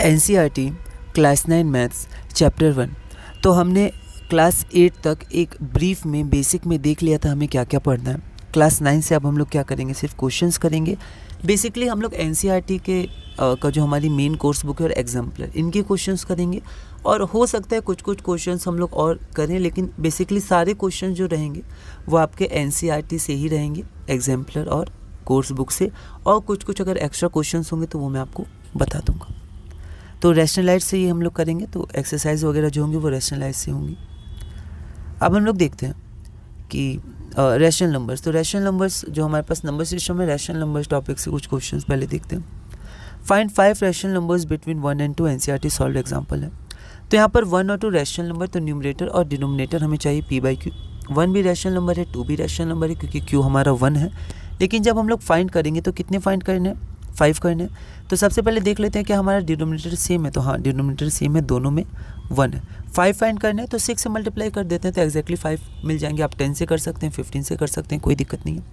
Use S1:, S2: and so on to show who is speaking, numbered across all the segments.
S1: NCERT class 9 maths chapter 1। तो हमने class 8 तक एक ब्रीफ में बेसिक में देख लिया था हमें क्या क्या पढ़ना है। क्लास 9 से अब हम लोग क्या करेंगे, सिर्फ क्वेश्चंस करेंगे। बेसिकली हम लोग एनसीईआरटी के का जो हमारी मेन कोर्स बुक है और एग्जाम्पलर इनके क्वेश्चंस करेंगे, और हो सकता है कुछ क्वेश्चंस हम लोग और करें, लेकिन बेसिकली सारे क्वेश्चन जो रहेंगे वो आपके एनसीईआरटी से ही रहेंगे, एग्जाम्पलर और कोर्स बुक से। और कुछ अगर एक्स्ट्रा क्वेश्चंस होंगे तो वो मैं आपको बता दूंगा। तो रैशनलाइज से ही हम लोग करेंगे, तो एक्सरसाइज वगैरह जो होंगी वो रैशनलाइज से होंगी। अब हम लोग देखते हैं कि रैशनल नंबर्स। तो रैशनल नंबर्स जो हमारे पास नंबर सिस्टम है, रैशनल नंबर्स टॉपिक से कुछ क्वेश्चंस पहले देखते हैं। Find 5 rational numbers between 1 and 2 NCERT solve example है। तो यहाँ पर 1 और 2 रैशनल नंबर, तो न्यूमरेटर और डिनोमिनेटर हमें चाहिए p/q। 1 भी रैशनल नंबर है, 2 भी रैशनल नंबर है, क्योंकि q हमारा 1 है। लेकिन जब हम लोग फाइंड करेंगे तो कितने फाइंड करने हैं, 5 करने हैं। तो सबसे पहले देख लेते हैं कि हमारा डिनोमिनेटर सेम है। तो हाँ, डिनोमिनेटर सेम है, दोनों में 1 है। 5 फाइंड करने हैं तो 6 से मल्टीप्लाई कर देते हैं, तो एक्जैक्टली 5 मिल जाएंगे। आप 10 से कर सकते हैं, 15 से कर सकते हैं, कोई दिक्कत नहीं है।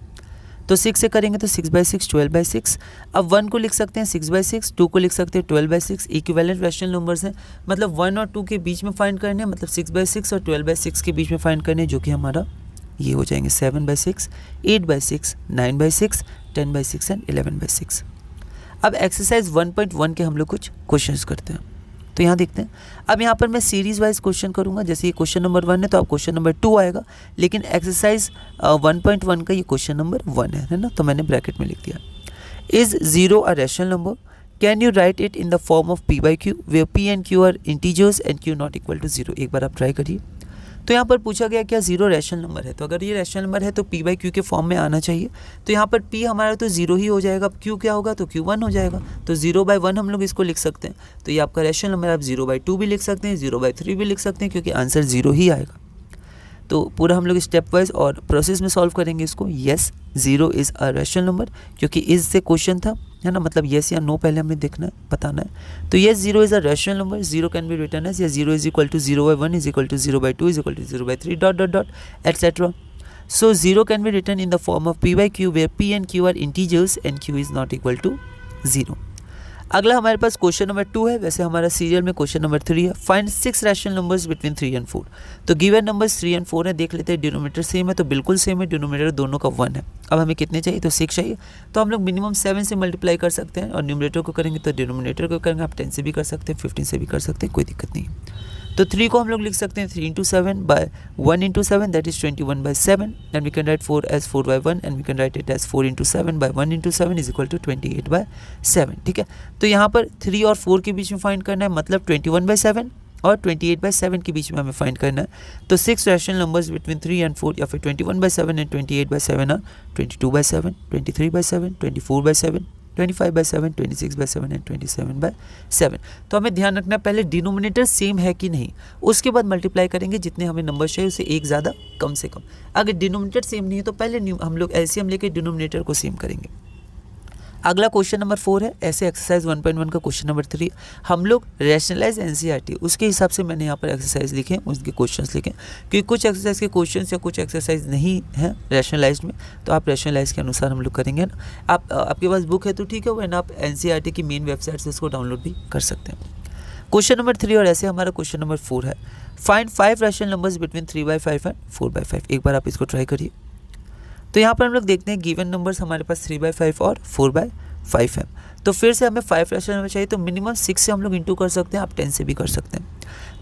S1: तो 6 से करेंगे तो 6/6 12/6। अब 1 को लिख सकते हैं 6/6, 2 को लिख सकते हैं 12/6। इक्विवेलेंट रैशनल नंबर्स हैं, मतलब 1 और 2 के बीच में फाइंड करने हैं, मतलब 6/6 और 12/6 के बीच में फाइंड करने हैं, जो कि हमारा ये हो जाएंगे 7/6, 8/6, 9/6, 10/6 एंड 11/6। अब एक्सरसाइज 1.1 के हम लोग कुछ क्वेश्चंस करते हैं। तो यहाँ देखते हैं। अब यहाँ पर मैं सीरीज वाइज क्वेश्चन करूँगा। जैसे ये क्वेश्चन नंबर 1 है तो अब क्वेश्चन नंबर 2 आएगा, लेकिन एक्सरसाइज 1.1 का ये क्वेश्चन नंबर 1 है ना, तो मैंने ब्रैकेट में लिख दिया। Is 0 a rational number? Can you write it in the form of p/q where p and q are integers and q not equal to 0। एक बार आप ट्राई करिए। तो यहाँ पर पूछा गया क्या 0 रैशनल नंबर है, तो अगर ये रैशनल नंबर है तो p/q के फॉर्म में आना चाहिए। तो यहाँ पर p हमारा तो 0 ही हो जाएगा, अब q क्या होगा, तो q 1 हो जाएगा। तो 0/1 हम लोग इसको लिख सकते हैं। तो ये आपका रैशनल नंबर, आप 0/2 भी लिख सकते हैं, 0/3 भी लिख सकते हैं, क्योंकि आंसर 0 ही आएगा। तो पूरा हम लोग स्टेप वाइज और प्रोसेस में सॉल्व करेंगे इसको। Yes, 0 is a rational number, क्योंकि इज से क्वेश्चन था, है ना, मतलब येस या नो पहले हमें देखना है, बताना है। तो yes, 0 is a rational number. 0 can be written as 0 is equal to 0/1 is equal to 0/2 is equal to 0/3 dot dot dot etcetera. So 0 can be written in the form of p/q where p and q are integers and q is not equal to 0। अगला हमारे पास question number 2 है। वैसे हमारा serial में question number 3 है। Find 6 rational numbers between 3 and 4। तो given numbers 3 and 4 है, देख लेते हैं। डिनोमिनेटर सेम है तो बिल्कुल सेम है, डिनोमिनेटर दोनों का 1 है। अब हमें कितने चाहिए, तो 6 चाहिए। तो हम लोग मिनिमम 7 से मल्टीप्लाई कर सकते हैं, और न्यूमरेटर को करेंगे तो डिनोमिनेटर को करेंगे, आप 10 से भी कर सकते हैं, 15 से भी कर सकते हैं, कोई दिक्कत नहीं है। तो 3 को हम लोग लिख सकते हैं 3 into 7 by 1 into 7, that is 21/7, and we can write 4 as 4/1, and we can write it as 4 into 7 by 1 into 7 is equal to 28/7। ठीक है, तो यहाँ पर 3 और 4 के बीच में फाइंड करना है, मतलब 21/7 और 28/7 के बीच में हमें फाइंड करना है। तो 6 रैशनल नंबर्स बिटवीन 3 and 4, या फिर 21/7 एंड 28/7 आर 22/7, 23/7, 24/7, 25/7, 26/7 एंड 27/7। तो हमें ध्यान रखना है पहले डिनोमिनेटर सेम है कि नहीं, उसके बाद मल्टीप्लाई करेंगे जितने हमें नंबर चाहिए उससे एक ज़्यादा कम से कम। अगर डिनोमिनेटर सेम नहीं है तो पहले हम लोग एलसीएम लेके डिनोमिनेटर को सेम करेंगे। अगला क्वेश्चन नंबर 4 है। ऐसे एक्सरसाइज 1.1 का क्वेश्चन नंबर 3 हम लोग रैशनलाइज एनसीईआरटी, उसके हिसाब से मैंने यहाँ पर एक्सरसाइज लिखे, उसके क्वेश्चंस लिखे, क्योंकि कुछ एक्सरसाइज के क्वेश्चंस या कुछ एक्सरसाइज नहीं है रैशनलाइज में, तो आप रैशनलाइज के अनुसार हम लोग करेंगे ना। आपके पास बुक है तो ठीक है, वरना आप एनसीईआरटी की मेन वेबसाइट से इसको डाउनलोड भी कर सकते हैं। क्वेश्चन नंबर 3 और ऐसे हमारा क्वेश्चन नंबर 4 है। Find 5 rational numbers between 3/5 and 4/5। एक बार आप इसको ट्राई करिए। तो यहाँ पर हम लोग देखते हैं गिवन नंबर्स हमारे पास 3/5 और 4/5 है। तो फिर से हमें 5 रैशनल नंबर चाहिए, तो मिनिमम 6 से हम लोग इंटू कर सकते हैं, आप 10 से भी कर सकते हैं।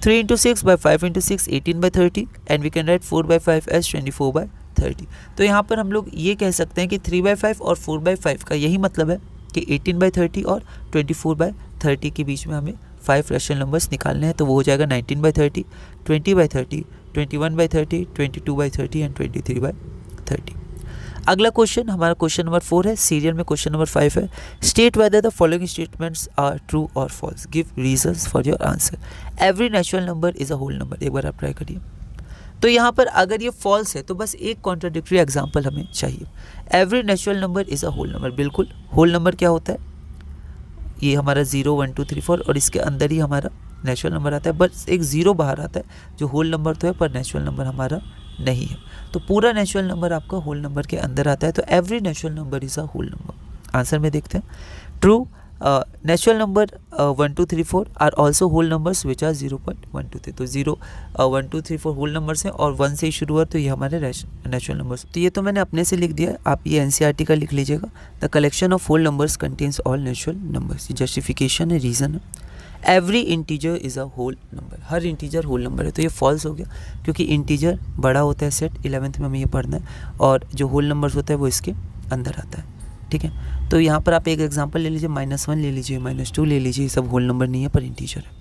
S1: 3 into 6 by 5 into 6 18/30, and we can write 4/5 as 24/30। तो यहाँ पर हम लोग ये कह सकते हैं कि 3/5 और 4/5 का यही मतलब है कि 18/30 और 24/30 के बीच में हमें 5 रैशनल नंबर्स निकालने हैं। तो वो हो जाएगा 19/30, 20/30, 21/30, 22/30 एंड 23/30। अगला क्वेश्चन हमारा क्वेश्चन नंबर 4 है। सीरियल में क्वेश्चन नंबर 5 है। State whether the following statements are true और false, give reasons for your answer. Every natural number is a whole number. एक बार आप ट्राई करिए। तो यहाँ पर अगर ये फॉल्स है तो बस एक कॉन्ट्राडिक्टरी एग्जाम्पल हमें चाहिए। Every natural number is a whole number, बिल्कुल होल नंबर क्या होता है, ये हमारा 0 1 2 3 4 और इसके अंदर ही हमारा नेचुरल नंबर आता है, बस एक 0 बाहर आता है। जो होल नंबर तो है पर नेचुरल नंबर हमारा नहीं है, तो पूरा नेचुरल नंबर आपका होल नंबर के अंदर आता है। तो every natural number is a whole number. Answer में देखते हैं। True, natural number 1 2 3 4 are also whole numbers which are 0.1 2 3। तो 0 1 2 3 4 होल नंबर्स हैं और 1 से ही शुरू हुआ, तो ये हमारे नेचुरल नंबर्स। तो ये तो मैंने अपने से लिख दिया, आप ये NCERT का लिख लीजिएगा। The collection of whole numbers contains all natural numbers. ये जस्टिफिकेशन है, रीज़न है। Every integer is a whole number, हर इंटीजर होल नंबर है। तो ये फॉल्स हो गया, क्योंकि इंटीजर बड़ा होता है सेट, 11th में हमें ये पढ़ना है, और जो होल नंबर्स होता है वो इसके अंदर आता है, ठीक है। तो यहाँ पर आप एक एग्जांपल ले लीजिए, -1 ले लीजिए, -2 ले लीजिए, ये सब होल नंबर नहीं है पर इंटीजर है।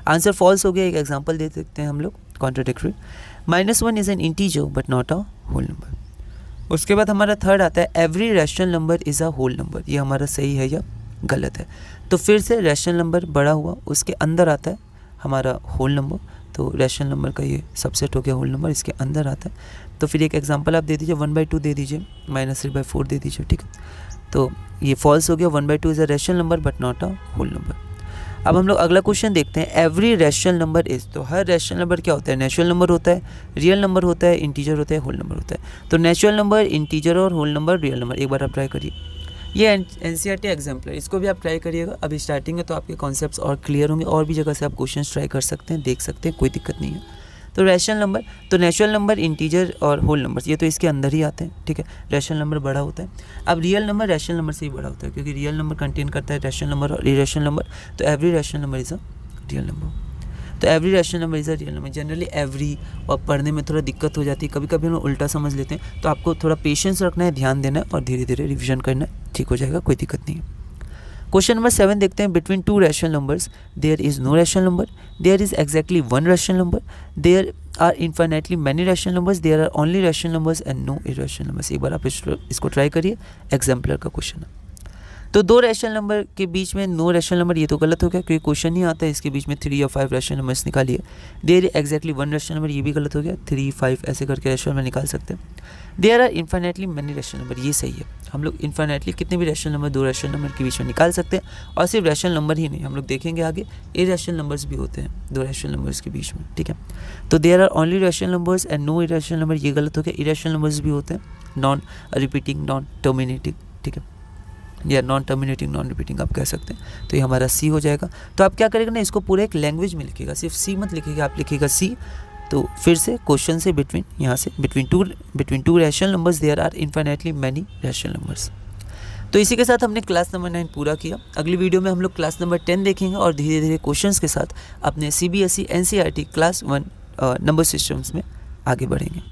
S1: आंसर फॉल्स हो गया। एक एग्जांपल दे सकते हैं हम लोग contradictory. -1 is an integer but not a whole number. उसके बाद हमारा थर्ड आता है every rational number is a whole number. ये हमारा सही है या गलत है? तो फिर से रैशनल नंबर बड़ा हुआ, उसके अंदर आता है हमारा होल नंबर, तो रैशनल नंबर का ये सबसेट हो गया होल नंबर, इसके अंदर आता है। तो फिर एक एग्जांपल आप दे दीजिए, 1/2 दे दीजिए, -3/4 दे दीजिए, ठीक है। तो ये फॉल्स हो गया, 1/2 is a rational number but not a whole number. अब हम लोग अगला क्वेश्चन देखते हैं। एवरी रैशनल नंबर इज़, तो हर रैशनल नंबर क्या होता है? नेचुरल नंबर होता है, रियल नंबर होता है, इंटीजर होता है, होल नंबर होता है। तो नेचुरल नंबर, इंटीजर और होल नंबर, रियल नंबर, एक बार आप ट्राई करिए। ये NCERT एग्जाम्पलर, इसको भी आप ट्राई करिएगा। अभी स्टार्टिंग है तो आपके कॉन्सेप्ट्स और क्लियर होंगे, और भी जगह से आप क्वेश्चंस ट्राई कर सकते हैं, देख सकते हैं, कोई दिक्कत नहीं है। तो रैशनल नंबर, तो नेचुरल नंबर, इंटीजर और होल नंबर, ये तो इसके अंदर ही आते हैं, ठीक है। रैशनल नंबर बड़ा होता है। अब रियल नंबर रैशनल नंबर से ही बड़ा होता है, क्योंकि रियल नंबर कंटेन करता है रैशनल नंबर और इरेशनल नंबर। तो every rational number is a real number. तो every rational number is a real number. Generally every और पढ़ने में थोड़ा दिक्कत हो जाती है, कभी कभी हम उल्टा समझ लेते हैं, तो आपको थोड़ा पेशेंस रखना है, ध्यान देना है और धीरे धीरे रिवीजन करना है, ठीक हो जाएगा, कोई दिक्कत नहीं है। क्वेश्चन नंबर 7 देखते हैं। Between two rational numbers there is no rational number, there is exactly one rational number, there are infinitely many rational numbers, there are only rational numbers and no irrational numbers. एक बार आप इसको try करिए, exemplar का question है। तो दो rational number के बीच में नो रैशनल नंबर, ये तो गलत हो गया, क्योंकि क्वेश्चन नहीं आता है इसके बीच में 3 या 5 रैशनल नंबर्स निकालिए। There exactly one rational number, ये भी गलत हो गया, 3 5 ऐसे करके रैशनल नंबर निकाल सकते हैं। There are infinitely many rational number, ये सही है। हम लोग इन्फाइनाइटली कितने भी रैशनल नंबर दो रैशनल नंबर के बीच में निकाल सकते हैं, और सिर्फ रैशनल नंबर ही नहीं, हम लोग देखेंगे आगे इरेशनल नंबर्स भी होते हैं दो रैशनल नंबर्स के बीच में, ठीक है। तो there are only rational numbers and no irrational number, ये गलत हो गया। इरेशनल नंबर्स भी होते हैं, नॉन रिपीटिंग, नॉन टर्मिनेटिंग, ठीक है, या नॉन टर्मिनेटिंग, नॉन रिपीटिंग आप कह सकते हैं। तो ये हमारा सी हो जाएगा। तो आप क्या करेगा ना, इसको पूरे एक लैंग्वेज में लिखिएगा, सिर्फ सी मत लिखिएगा, आप लिखिएगा सी। तो फिर से क्वेश्चन से बिटवीन, यहाँ से between two rational numbers there are infinitely many rational numbers. तो इसी के साथ हमने क्लास नंबर 9 पूरा किया। अगली वीडियो में हम लोग क्लास नंबर 10 देखेंगे और धीरे धीरे क्वेश्चंस के साथ अपने CBSE NCERT class 1 number systems में आगे बढ़ेंगे।